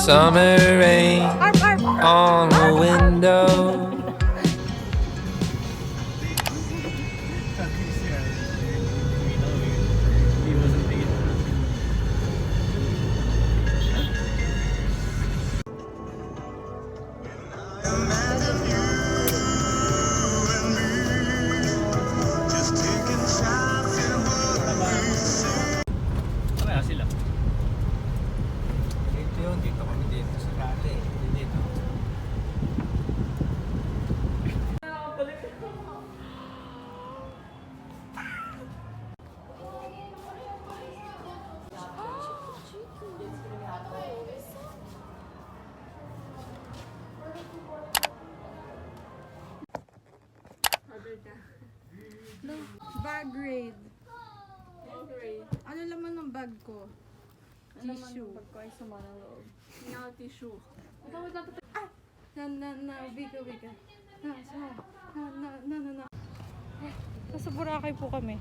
summer rain on the window. No, bag raid. Ano laman ng bag ko? Tissue. Pag ko ay sama ng loob. Hindi ako tissue. Ah! Wika. Nasa Boracay po kami.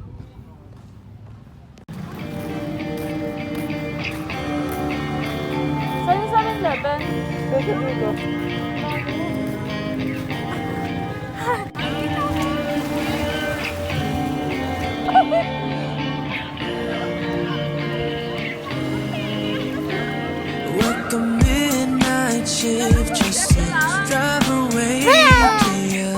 Saan yung 7-Eleven? Doon sa dulo. Work a midnight shift just to drive away to you.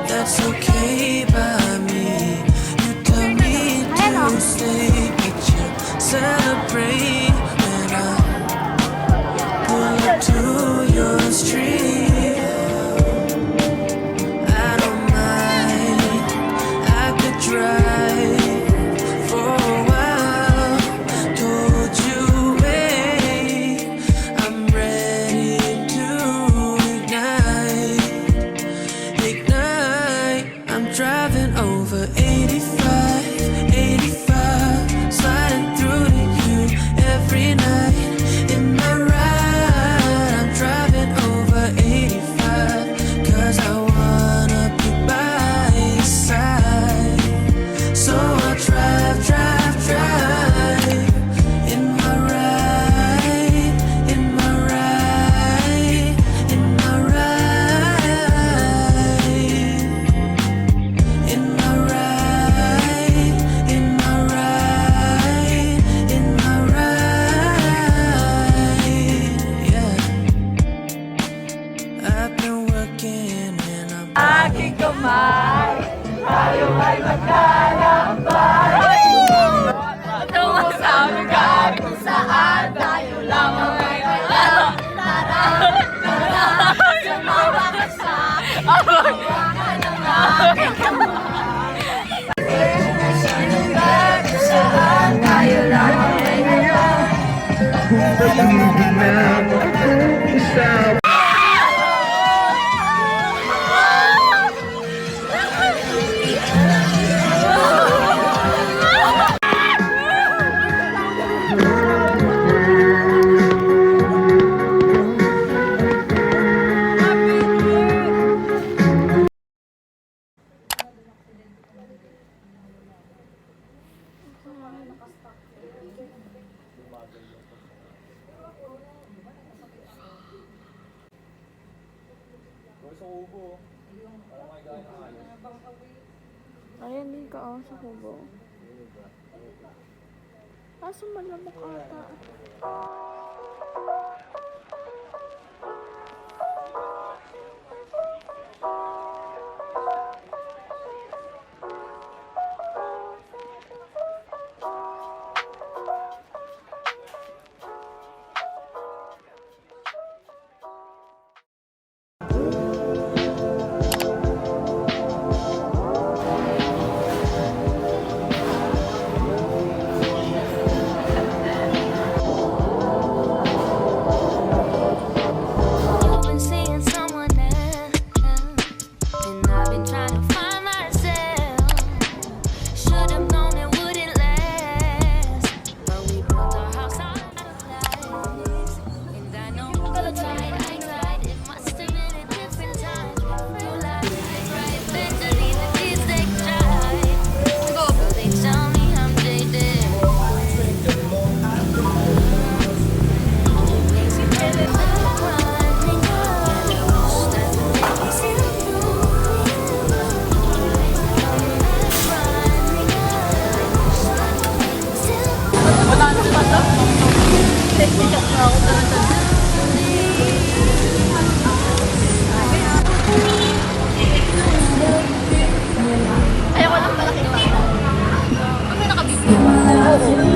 That's okay by me. You tell me to stay, but you celebrate when I pull up to your street. I don't mind, I could drive for a while. Told you, wait, I'm ready to ignite. I'm driving over 85, sliding through to you every night. In my ride, I'm driving over 85, 'cause I wanna be by your side. So I drive in my ride, in my ride, in my ride, in my ride, in my ride, in my ride, yeah. I've been working and I'm Aking kamay, tayo ay maglalakbay. Tungo sa lugar kung saan tayo lamang ay sumawa ka sa hawakan ng aking kamay. Sa lugar kung saan tayo lamang ay Ayan din ka sa kubo. Aso malamok ata. Oo.